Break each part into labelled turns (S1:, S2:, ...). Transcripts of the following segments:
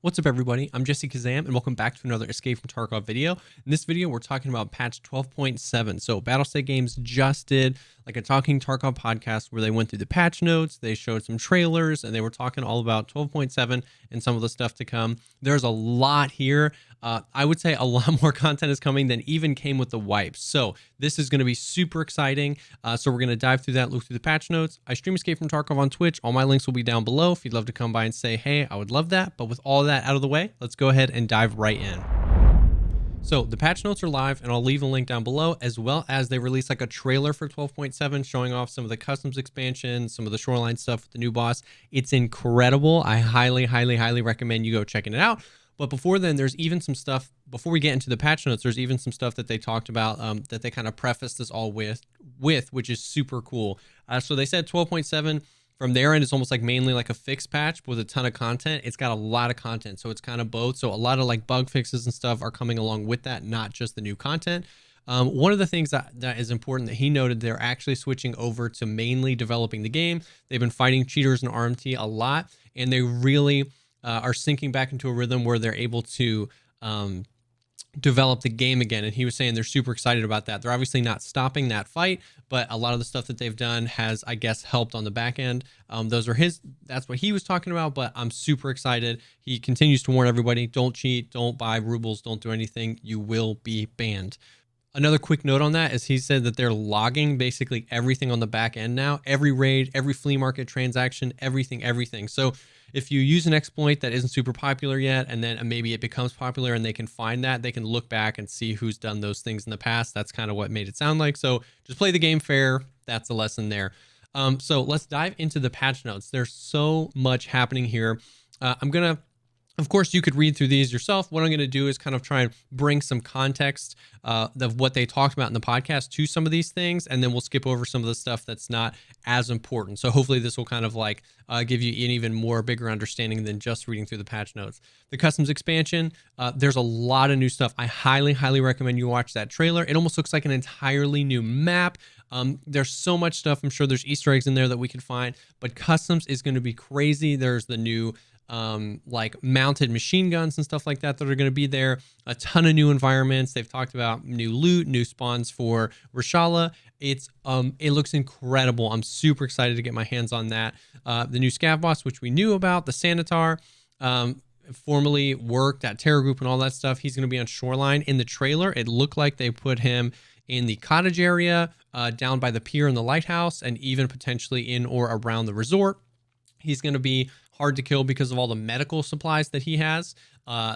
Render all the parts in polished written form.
S1: What's up, everybody? I'm Jessekazam, and welcome back to another Escape from Tarkov video. In this video, we're talking about patch 12.7. So Battlestate Games just did like a Talking Tarkov podcast where they went through the patch notes, they showed some trailers, and they were talking all about 12.7 and some of the stuff to come. There's a lot here. I would say a lot more content is coming than even came with the wipes. So this is going to be super exciting. So we're going to dive through that, look through the patch notes. I stream Escape from Tarkov on Twitch. All my links will be down below. If you'd love to come by and say, hey, I would love that. But with all that out of the way, let's go ahead and dive right in. So the patch notes are live, and I'll leave a link down below, as well as they released like a trailer for 12.7 showing off some of the customs expansion, some of the shoreline stuff with the new boss. It's incredible. I highly recommend you go checking it out. But before then, there's even some stuff, before we get into the patch notes, there's even some stuff that they talked about that they kind of prefaced this all with, which is super cool. So they said 12.7 from their end is almost like mainly like a fixed patch with a ton of content. It's got a lot of content, so it's kind of both. So a lot of like bug fixes and stuff are coming along with that, not just the new content. One of the things that is important that he noted, they're actually switching over to mainly developing the game. They've been fighting cheaters and RMT a lot, and they really are sinking back into a rhythm where they're able to develop the game again. And he was saying they're super excited about that. They're obviously not stopping that fight, but a lot of the stuff that they've done has, I guess, helped on the back end. That's what he was talking about, but I'm super excited. He continues to warn everybody, don't cheat, don't buy rubles, don't do anything. You will be banned. Another quick note on that is he said that they're logging basically everything on the back end now, every raid, every flea market transaction, everything. So if you use an exploit that isn't super popular yet, and then maybe it becomes popular and they can find that, they can look back and see who's done those things in the past. That's kind of what made it sound like. So just play the game fair. That's the lesson there. So let's dive into the patch notes. There's so much happening here. Of course, you could read through these yourself. What I'm going to do is kind of try and bring some context of what they talked about in the podcast to some of these things, and then we'll skip over some of the stuff that's not as important. So hopefully this will kind of like give you an even more bigger understanding than just reading through the patch notes. The customs expansion, there's a lot of new stuff. I highly recommend you watch that trailer. It almost looks like an entirely new map. There's so much stuff. I'm sure there's Easter eggs in there that we can find, but customs is going to be crazy. There's the new like mounted machine guns and stuff like that are going to be there. A ton of new environments. They've talked about new loot, new spawns for Reshala. It looks incredible. I'm super excited to get my hands on that. The new scav boss, which we knew about, the Sanitar, formerly worked at Terror Group and all that stuff. He's going to be on Shoreline. In the trailer, it looked like they put him in the cottage area, down by the pier and the lighthouse, and even potentially in or around the resort. He's going to be hard to kill because of all the medical supplies that he has.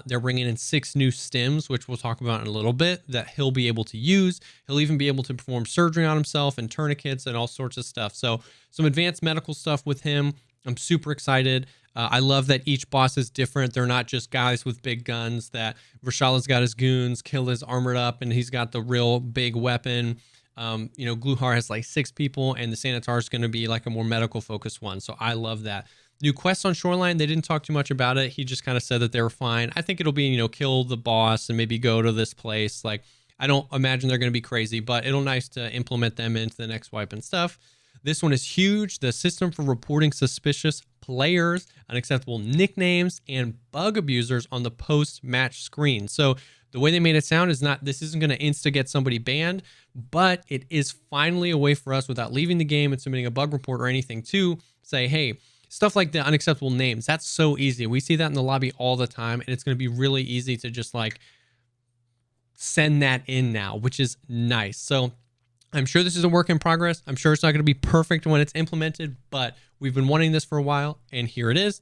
S1: They're bringing in 6 new stims, which we'll talk about in a little bit, that he'll be able to use. He'll even be able to perform surgery on himself and tourniquets and all sorts of stuff. So some advanced medical stuff with him. I'm super excited. I love that each boss is different. They're not just guys with big guns, that Rashala's got his goons, Kill is armored up, and he's got the real big weapon. Gluhar has like 6 people, and the Sanitar is going to be like a more medical focused one. So I love that. New quests on Shoreline, they didn't talk too much about it. He just kind of said that they were fine. I think it'll be, kill the boss and maybe go to this place. Like, I don't imagine they're going to be crazy, but it'll nice to implement them into the next wipe and stuff. This one is huge. The system for reporting suspicious players, unacceptable nicknames, and bug abusers on the post-match screen. So the way they made it sound is this isn't going to insta get somebody banned, but it is finally a way for us, without leaving the game and submitting a bug report or anything, to say, hey, stuff like the unacceptable names, that's so easy. We see that in the lobby all the time, and it's going to be really easy to just like send that in now, which is nice. So I'm sure this is a work in progress. I'm sure it's not going to be perfect when it's implemented, but we've been wanting this for a while, and here it is.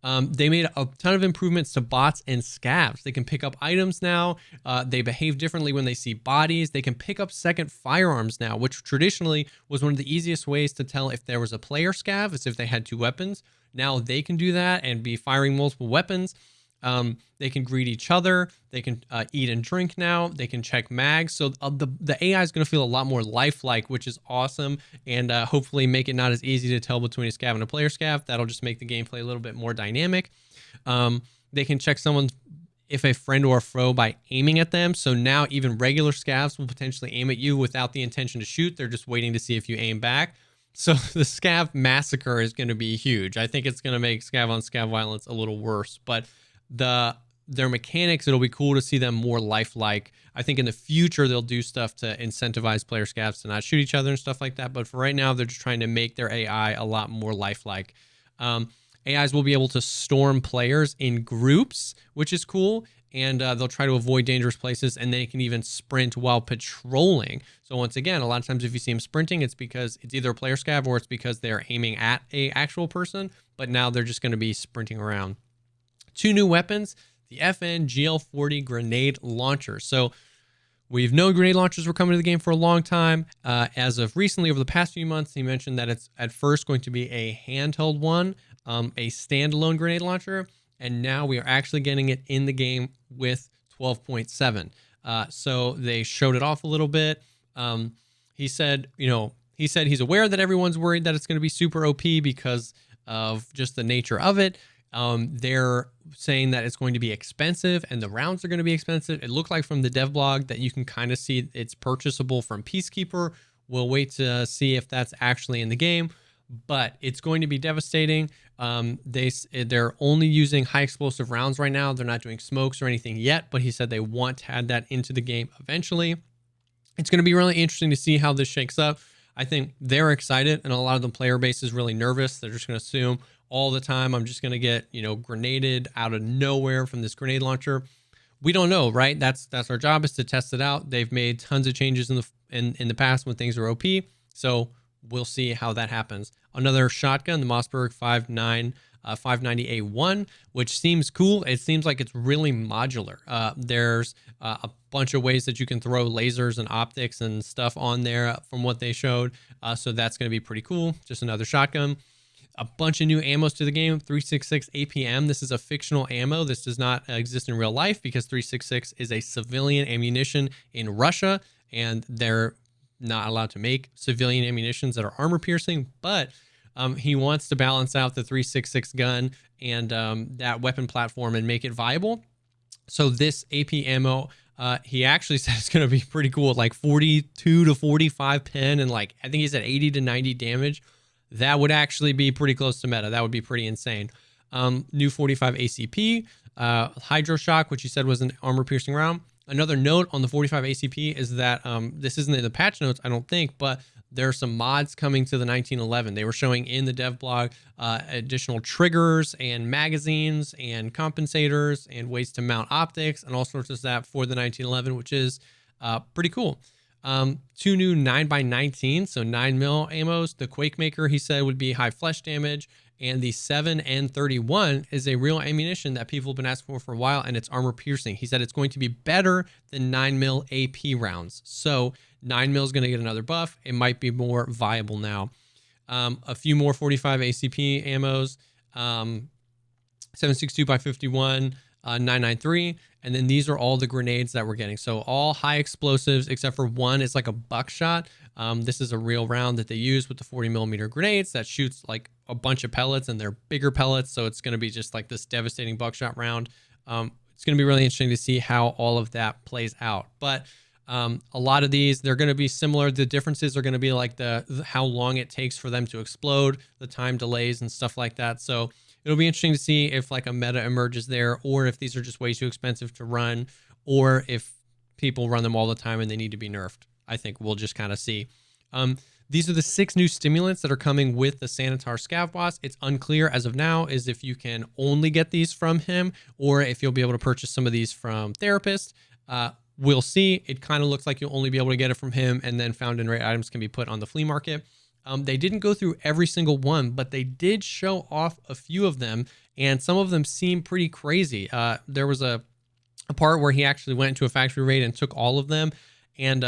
S1: They made a ton of improvements to bots and scavs. They can pick up items now. They behave differently when they see bodies. They can pick up second firearms now, which traditionally was one of the easiest ways to tell if there was a player scav, is if they had 2 weapons. Now they can do that and be firing multiple weapons. They can greet each other. They can eat and drink now. They can check mags. So the AI is going to feel a lot more lifelike, which is awesome, and hopefully make it not as easy to tell between a scav and a player scav. That'll just make the gameplay a little bit more dynamic. They can check if a friend or a foe by aiming at them. So now even regular scavs will potentially aim at you without the intention to shoot. They're just waiting to see if you aim back. So the scav massacre is going to be huge. I think it's going to make scav on scav violence a little worse, but their mechanics, it'll be cool to see them more lifelike. I think in the future they'll do stuff to incentivize player scavs to not shoot each other and stuff like that. But for right now, they're just trying to make their AI a lot more lifelike. AIs will be able to storm players in groups, which is cool. And they'll try to avoid dangerous places, and they can even sprint while patrolling. So once again, a lot of times if you see them sprinting, it's because it's either a player scav or it's because they're aiming at a actual person, but now they're just going to be sprinting around. 2 new weapons, the FN GL40 grenade launcher. So we've known grenade launchers were coming to the game for a long time. As of recently, over the past few months, he mentioned that it's at first going to be a handheld one, a standalone grenade launcher, and now we are actually getting it in the game with 12.7. So they showed it off a little bit. He said he's aware that everyone's worried that it's going to be super OP because of just the nature of it. They're saying that it's going to be expensive and the rounds are going to be expensive. It looked like from the devblog that you can kind of see it's purchasable from Peacekeeper. We'll wait to see if that's actually in the game, but it's going to be devastating. They're only using high explosive rounds right now. They're not doing smokes or anything yet, but he said they want to add that into the game eventually. It's going to be really interesting to see how this shakes up. I think they're excited, and a lot of the player base is really nervous. They're just going to assume all the time I'm just going to get, grenaded out of nowhere from this grenade launcher. We don't know, right? That's our job, is to test it out. They've made tons of changes in the past when things are OP, so we'll see how that happens. Another shotgun, the Mossberg 590A1, which seems cool. It seems like it's really modular. There's a bunch of ways that you can throw lasers and optics and stuff on there from what they showed. So that's going to be pretty cool. Just another shotgun. A bunch of new ammos to the game. 366 APM. This is a fictional ammo. This does not exist in real life because 366 is a civilian ammunition in Russia, and they're not allowed to make civilian ammunitions that are armor piercing, but he wants to balance out the 366 gun and that weapon platform and make it viable. So this AP ammo, he actually said it's going to be pretty cool, like 42 to 45 pen and I think he said 80 to 90 damage. That would actually be pretty close to meta. That would be pretty insane. New 45 ACP, Hydro Shock, which he said was an armor piercing round. Another note on the 45 ACP is that this isn't in the patch notes, I don't think, but there are some mods coming to the 1911. They were showing in the dev blog additional triggers and magazines and compensators and ways to mount optics and all sorts of stuff for the 1911, which is pretty cool. 2 new 9x19, so 9mm ammos. The Quake Maker, he said, would be high flesh damage. And the 7N31 is a real ammunition that people have been asking for a while, and it's armor piercing. He said it's going to be better than 9mm AP rounds. So 9mm is going to get another buff. It might be more viable now. A few more 45 ACP ammos. 7.62x51, 993. And then these are all the grenades that we're getting. So all high explosives, except for one is like a buckshot. This is a real round that they use with the 40mm grenades that shoots like a bunch of pellets, and they're bigger pellets. So it's going to be just like this devastating buckshot round. It's going to be really interesting to see how all of that plays out. But a lot of these, they're going to be similar. The differences are going to be like how long it takes for them to explode, the time delays and stuff like that. So it'll be interesting to see if like a meta emerges there, or if these are just way too expensive to run, or if people run them all the time and they need to be nerfed. I think we'll just kind of see. These are the 6 new stimulants that are coming with the Sanitar Scav Boss. It's unclear as of now is if you can only get these from him or if you'll be able to purchase some of these from Therapist. We'll see. It kind of looks like you'll only be able to get it from him, and then found in rate items can be put on the flea market. They didn't go through every single one, but they did show off a few of them, and some of them seem pretty crazy. There was a part where he actually went into a factory raid and took all of them, and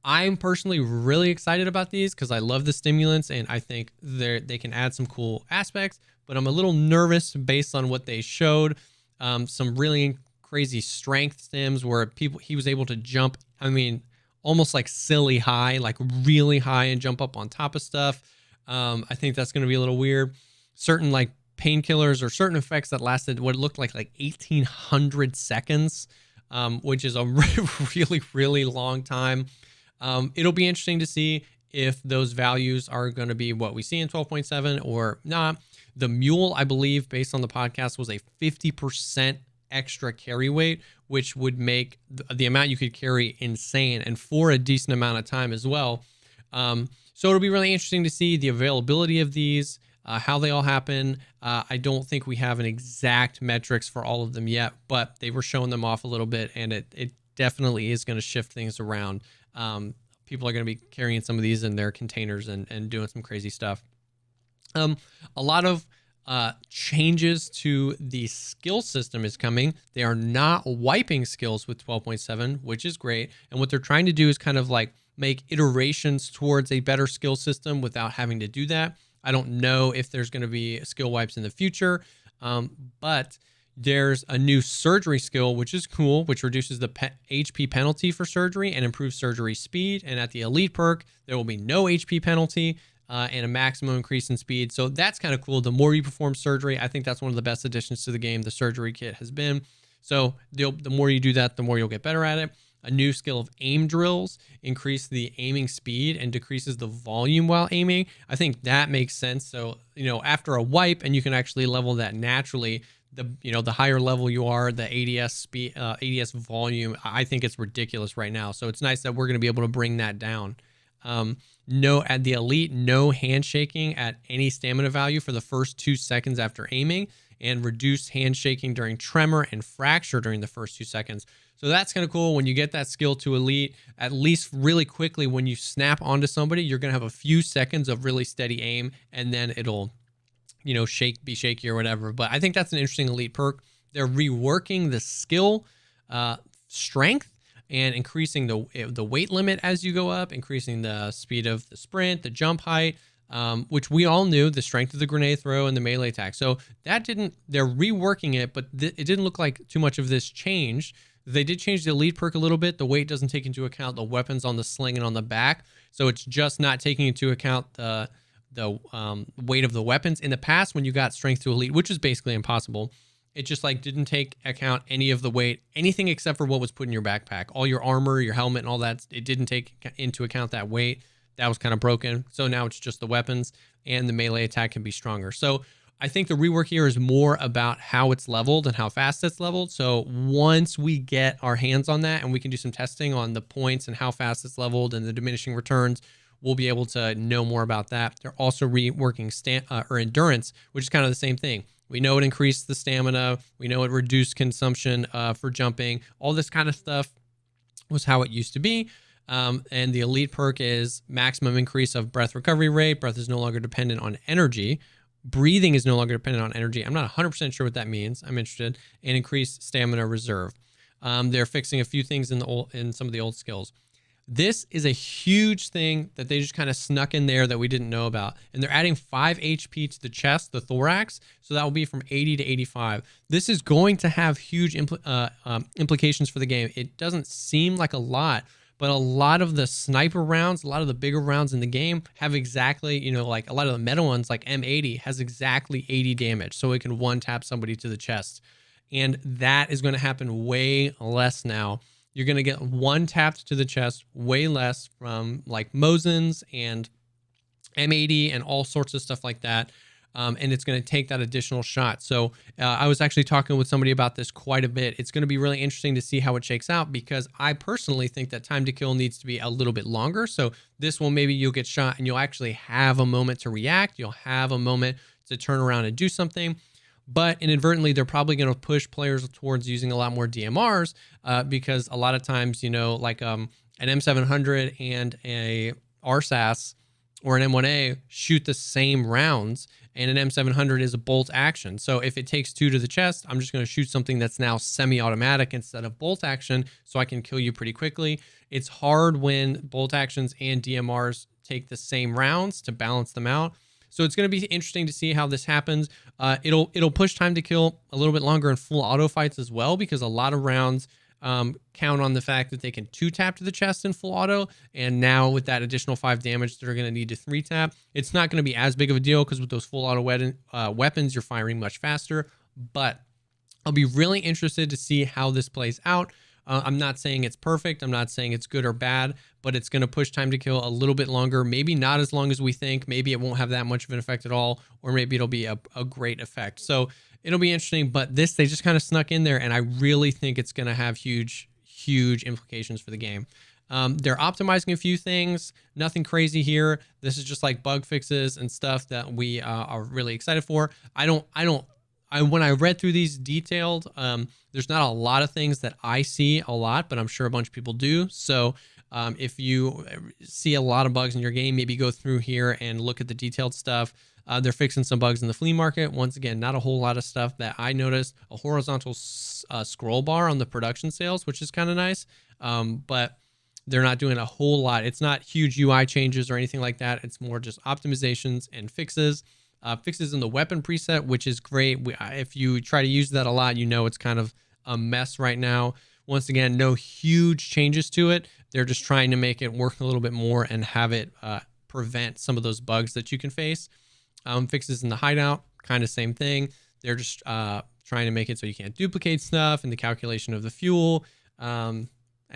S1: I'm personally really excited about these because I love the stimulants, and I think they can add some cool aspects, but I'm a little nervous based on what they showed. Some really crazy strength stims where he was able to jump, almost like silly high, like really high, and jump up on top of stuff. I think that's going to be a little weird. Certain like painkillers or certain effects that lasted what looked like 1,800 seconds, which is a really, really long time. It'll be interesting to see if those values are going to be what we see in 12.7 or not. The mule, I believe, based on the podcast, was a 50% extra carry weight, which would make the amount you could carry insane and for a decent amount of time as well. So it'll be really interesting to see the availability of these, how they all happen. I don't think we have an exact metrics for all of them yet, but they were showing them off a little bit, and it definitely is going to shift things around. People are going to be carrying some of these in their containers and doing some crazy stuff. A lot of changes to the skill system is coming. They are not wiping skills with 12.7, which is great. And what they're trying to do is kind of like make iterations towards a better skill system without having to do that. I don't know if there's going to be skill wipes in the future, but there's a new surgery skill, which is cool, which reduces the HP penalty for surgery and improves surgery speed. And at the elite perk, there will be no HP penalty and a maximum increase in speed. So that's kind of cool. The more you perform surgery, I think that's one of the best additions to the game the surgery kit has been. So the more you do that, the more you'll get better at it. A new skill of aim drills increase the aiming speed and decreases the volume while aiming. I think that makes sense. So, after a wipe, and you can actually level that naturally, the higher level you are, the ADS speed, ADS volume, I think it's ridiculous right now. So it's nice that we're going to be able to bring that down. No, at the elite, no handshaking at any stamina value for the first 2 seconds after aiming, and reduced handshaking during tremor and fracture during the first 2 seconds. So that's kind of cool. When you get that skill to elite, at least really quickly, when you snap onto somebody, you're going to have a few seconds of really steady aim, and then it'll, be shaky or whatever. But I think that's an interesting elite perk. They're reworking the skill strength and increasing the weight limit as you go up, increasing the speed of the sprint, the jump height, which we all knew, the strength of the grenade throw and the melee attack. So they're reworking it, but it didn't look like too much of this changed. They did change the elite perk a little bit. The weight doesn't take into account the weapons on the sling and on the back. So it's just not taking into account the weight of the weapons. In the past, when you got strength to elite, which is basically impossible, it just didn't take account any of the weight, anything except for what was put in your backpack. All your armor, your helmet, and all that, it didn't take into account that weight. That was kind of broken. So now it's just the weapons, and the melee attack can be stronger. So I think the rework here is more about how it's leveled and how fast it's leveled. So once we get our hands on that and we can do some testing on the points and how fast it's leveled and the diminishing returns, we'll be able to know more about that. They're also reworking endurance, which is kind of the same thing. We know it increased the stamina. We know it reduced consumption for jumping. All this kind of stuff was how it used to be. And the elite perk is maximum increase of breath recovery rate. Breath is no longer dependent on energy. Breathing is no longer dependent on energy. I'm not 100% sure what that means. I'm interested. And increased stamina reserve. They're fixing a few things in some of the old skills. This is a huge thing that they just kind of snuck in there that we didn't know about. And they're adding 5 HP to the chest, the thorax. So that will be from 80 to 85. This is going to have huge implications for the game. It doesn't seem like a lot, but a lot of the sniper rounds, a lot of the bigger rounds in the game have exactly, like a lot of the meta ones, like M80 has exactly 80 damage. So it can one-tap somebody to the chest. And that is going to happen way less now. You're going to get one tapped to the chest, way less from like Mosins and M80 and all sorts of stuff like that. And it's going to take that additional shot. So I was actually talking with somebody about this quite a bit. It's going to be really interesting to see how it shakes out, because I personally think that time to kill needs to be a little bit longer. So this one, maybe you'll get shot and you'll actually have a moment to react. You'll have a moment to turn around and do something. But inadvertently, they're probably going to push players towards using a lot more DMRs because a lot of times, like an M700 and a RSAS or an M1A shoot the same rounds, and an M700 is a bolt action. So if it takes 2 to the chest, I'm just going to shoot something that's now semi-automatic instead of bolt action, so I can kill you pretty quickly. It's hard when bolt actions and DMRs take the same rounds to balance them out. So it's going to be interesting to see how this happens. It'll push time to kill a little bit longer in full auto fights as well, because a lot of rounds count on the fact that they can 2-tap to the chest in full auto. And now with that additional 5 damage, they're going to need to 3-tap. It's not going to be as big of a deal because with those full auto weapons, you're firing much faster. But I'll be really interested to see how this plays out. I'm not saying it's perfect. I'm not saying it's good or bad, but it's going to push time to kill a little bit longer. Maybe not as long as we think. Maybe it won't have that much of an effect at all, or maybe it'll be a great effect. So it'll be interesting, but this, they just kind of snuck in there, and I really think it's going to have huge implications for the game. They're optimizing a few things, nothing crazy here. This is just like bug fixes and stuff that we are really excited for. When I read through these detailed, there's not a lot of things that I see a lot, but I'm sure a bunch of people do. So if you see a lot of bugs in your game, maybe go through here and look at the detailed stuff. They're fixing some bugs in the flea market. Once again, not a whole lot of stuff that I noticed. A horizontal scroll bar on the production sales, which is kind of nice, but they're not doing a whole lot. It's not huge UI changes or anything like that. It's more just optimizations and fixes. Fixes in the weapon preset, which is great. If you try to use that a lot, you know it's kind of a mess right now. Once again, no huge changes to it. They're just trying to make it work a little bit more and have it prevent some of those bugs that you can face. Fixes in the hideout, kind of same thing. They're just trying to make it so you can't duplicate stuff and the calculation of the fuel, and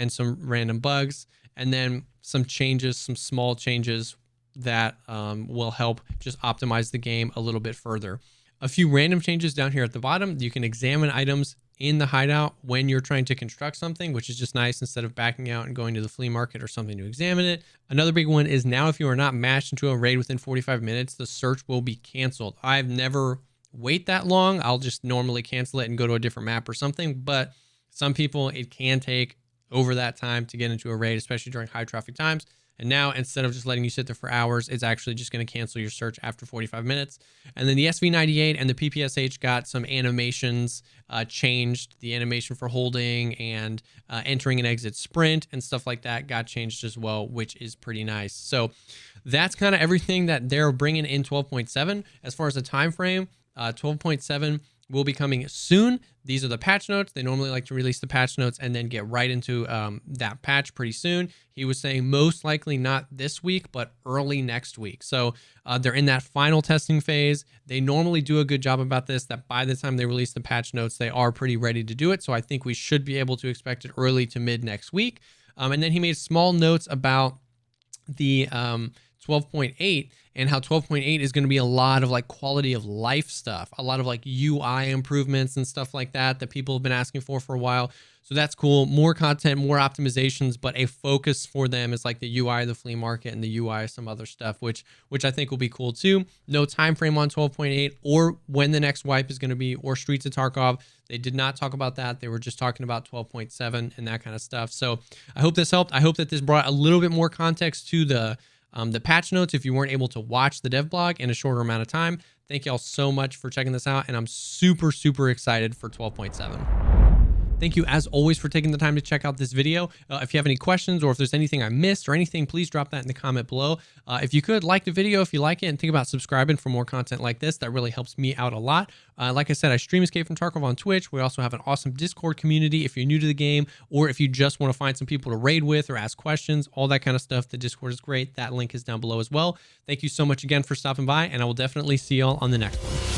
S1: some random bugs. And then some changes, some small changes that will help just optimize the game a little bit further. A few random changes down here at the bottom. You can examine items in the hideout when you're trying to construct something, which is just nice instead of backing out and going to the flea market or something to examine it. Another big one is now if you are not matched into a raid within 45 minutes, the search will be canceled. I've never wait that long. I'll just normally cancel it and go to a different map or something. But some people, it can take over that time to get into a raid, especially during high traffic times. And now, instead of just letting you sit there for hours, it's actually just going to cancel your search after 45 minutes. And then the SV98 and the PPSH got some animations changed. The animation for holding and entering an exit sprint and stuff like that got changed as well, which is pretty nice. So that's kind of everything that they're bringing in 12.7. As far as the time frame, 12.7 will be coming soon. These are the patch notes. They normally like to release the patch notes and then get right into that patch pretty soon. He was saying most likely not this week, but early next week. So they're in that final testing phase. They normally do a good job about this, that by the time they release the patch notes, they are pretty ready to do it. So I think we should be able to expect it early to mid next week. And then he made small notes about the 12.8 and how 12.8 is going to be a lot of like quality of life stuff, a lot of like UI improvements and stuff like that people have been asking for a while. So that's cool. More content, more optimizations, but a focus for them is like the UI of the flea market and the UI of some other stuff, which I think will be cool too. No time frame on 12.8 or when the next wipe is going to be, or Streets of Tarkov. They did not talk about that. They were just talking about 12.7 and that kind of stuff. So I hope this helped. I hope that this brought a little bit more context to the patch notes if you weren't able to watch the devblog in a shorter amount of time. Thank y'all so much for checking this out, and I'm super, super excited for 12.7. Thank you, as always, for taking the time to check out this video. If you have any questions or if there's anything I missed or anything, please drop that in the comment below. If you could, like the video if you like it, and think about subscribing for more content like this. That really helps me out a lot. Like I said, I stream Escape from Tarkov on Twitch. We also have an awesome Discord community if you're new to the game, or if you just want to find some people to raid with or ask questions, all that kind of stuff. The Discord is great. That link is down below as well. Thank you so much again for stopping by, and I will definitely see y'all on the next one.